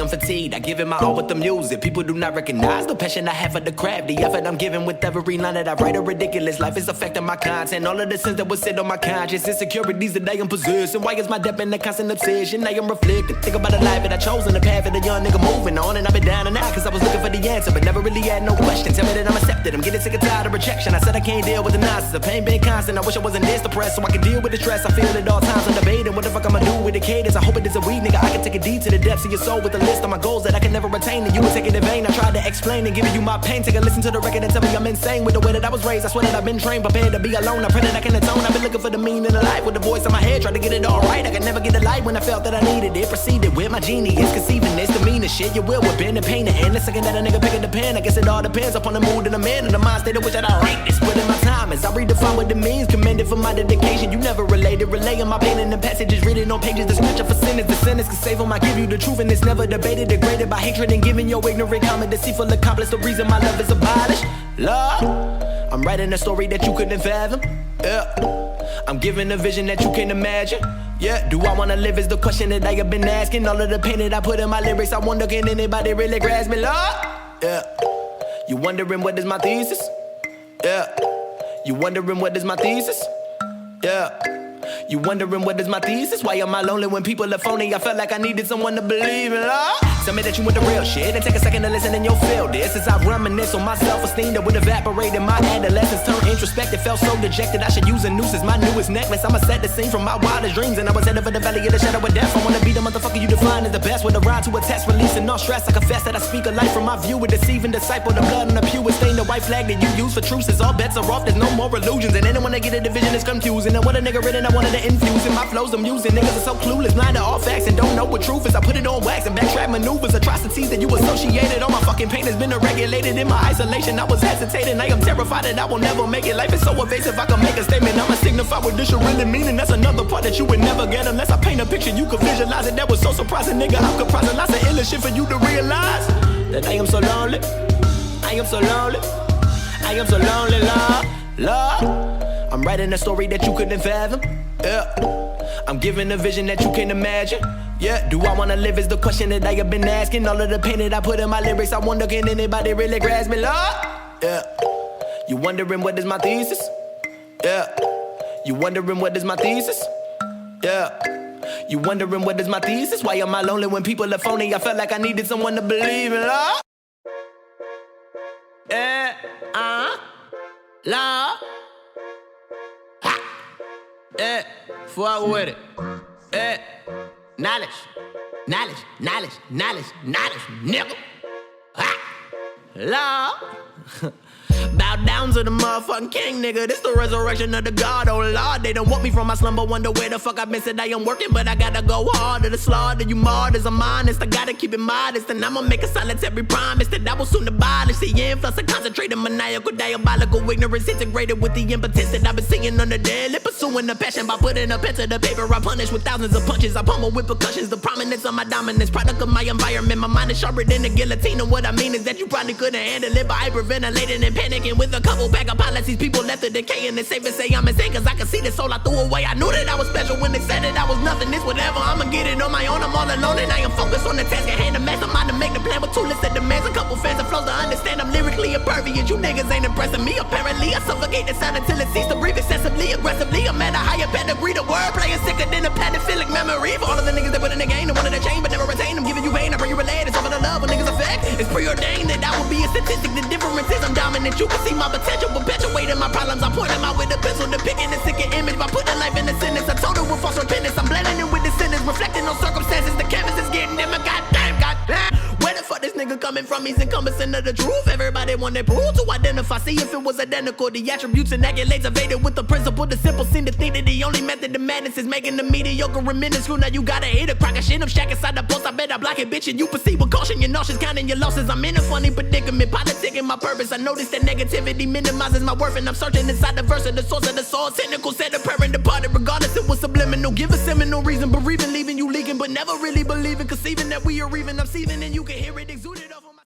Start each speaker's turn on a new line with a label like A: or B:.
A: I'm fatigued. I give it my all with the music. People do not recognize the passion I have for the craft. The effort I'm giving with every line that I write. A ridiculous life is affecting my content. All of the sins that would sit on my conscience. Insecurities that I am possessing. Why is my depth in a constant obsession? I am reflecting. Think about the life that I chose and the path that a young nigga moving on. And I've been down and out cause I was looking for the answer, but never really had no question. Tell me that I'm accepted. I'm getting sick and tired of rejection. I said I can't deal with the nonsense. The pain been constant. I wish I wasn't this depressed so I could deal with the stress. I feel it all times. I'm debating what the fuck I'ma do with the cadence. I hope it is a weed nigga. I can take it deep to the depths of your soul with a list of my goals that I can never attain. And you would take it in vain. I tried to explain and giving you my pain. Take a listen to the record and tell me I'm insane with the way that I was raised. I swear that I've been trained, prepared to be alone. I pray that I can atone. I've been looking for the meaning of life with the voice in my head, trying to get it all right. I could never get the light when I felt that I needed it. Proceeded with my genius, conceiving this, the meanest shit. Your will with pen and pain. And the second that a nigga pick up the pen, I guess it all depends upon the mood and the man and the mind state of which that I write this. Put in my time as I redefine what it means. Commended for my dedication. You never related, relaying my pain in the passages written on pages. The scripture for sinners, the sentence can save them. I give you the truth and it's never debated, degraded by hatred and giving your ignorant comment. Deceitful accomplice, the reason my love is abolished. Love, I'm writing a story that you couldn't fathom. Yeah, I'm giving a vision that you can't imagine. Yeah, do I wanna live is the question that I have been asking. All of the pain that I put in my lyrics, I wonder can anybody really grasp me, Lord? Yeah, you wondering what is my thesis? Yeah, you wondering what is my thesis? Yeah, you wondering what is my thesis? Why am I lonely when people are phony? I felt like I needed someone to believe in, Lord. Tell me that you with the real shit and take a second to listen and you'll feel this. As I reminisce on my self-esteem that would evaporate in my adolescence. Turned introspective, felt so dejected I should use a noose as my newest necklace. I'ma set the scene from my wildest dreams and I was headed for the valley of the shadow of death. I wanna be the motherfucker you define as the best. With a rhyme to a test, releasing all stress. I confess that I speak a life from my view. A deceiving disciple, the blood on the pew is stained. The white flag that you use for truce is all bets are off. There's no more illusions and anyone that get a division is confusing. And what a nigga written, I wanted to infuse in my flows I'm using. Niggas are so clueless, blind to all facts and don't know what truth is. I put it on wax and backtrack maneuvers, atrocities that you associated. All my fucking pain has been regulated in my isolation. I was hesitating, I am terrified that I will never make it. Life is so evasive, I can make a statement, I'ma signify what this should really mean. And that's another part that you would never get unless I paint a picture you could visualize it. That was so surprising, nigga. I'm comprising lots of illest shit for you to realize that I am so lonely. I am so lonely. I am so lonely, Lord. Lord, I'm writing a story that you couldn't fathom. Yeah, I'm giving a vision that you can't imagine. Yeah, do I wanna live is the question that I have been asking. All of the pain that I put in my lyrics, I wonder can anybody really grasp me, Lord? Yeah, you wondering what is my thesis? Yeah, you wondering what is my thesis? Yeah, you wondering what is my thesis? Why am I lonely when people are phony? I felt like I needed someone to believe in, Lord. Yeah, Lord. Yeah, fuck with it. Yeah, knowledge, knowledge, knowledge, knowledge, knowledge, nigga. Lord. Bow down to the motherfucking king, nigga. This the resurrection of the God, oh Lord. They don't want me from my slumber, wonder where the fuck I've been. Said I am working, but I gotta go harder to slaughter you martyrs. I'm honest, I gotta keep it modest. And I'ma make a solitary promise that I will soon abolish the influx of concentrated, maniacal, diabolical ignorance integrated with the impotence that I've been seeing on the daily. Pursuing the passion by putting a pen to the paper. I punish with thousands of punches. I pummel with percussions. The prominence of my dominance, product of my environment. My mind is sharper than a guillotine. And what I mean is that you probably couldn't handle it by hyperventilating and panicking with a couple bag of policies. People left to decay and it's safe to say I'm insane, cause I can see the soul I threw away. I knew that I was special when they said that I was nothing. This whatever, I'ma get it on my own. I'm all alone and I am focused on the task at hand. The mastermind to make the plan with two lists of demands. A couple fans and flows to understand I'm lyrically impervious. You niggas ain't impressing me. Apparently I suffocate the sound until it ceases to breathe excessively, aggressively. I'm at a higher pedigree. The wordplay is sicker than a pedophilic memory. For all of the niggas that put in the game and wanted to change but never retain. I'm giving you pain, I bring you relate. It's all for the love of niggas effect. It's preordained that I will be a statistic. The difference is I'm dominant. You can see my potential, perpetuating my problems. I point them out with a pencil, depicting a sicker image by putting life in a sentence. I told her with false repentance. I'm blending in with the sentence, reflecting on circumstances. The canvas is getting dim. Goddamn, where the fuck this nigga coming from? He's encompassing of the truth. Everybody wanted proof to identify. See if it was identical. The attributes and accolades evaded with the principle. The simple seem to think that the only method to madness is making the mediocre and minuscule. Now you gotta hate a crack of shit. I'm shack inside the post. I bet I block it, bitch. And you proceed with caution. You're nauseous, counting your losses. I'm in a funny predicament. Politicking my purpose. I notice that negativity minimizes my worth. And I'm searching inside the verse of the source of the soul. Cynical said the prayer and departed. Regardless, it was subliminal. Give a seminal reason. Bereaving, leaving you leaking. But never really believing. Conceiving that we are even. I'm seething and you can hear it exuding.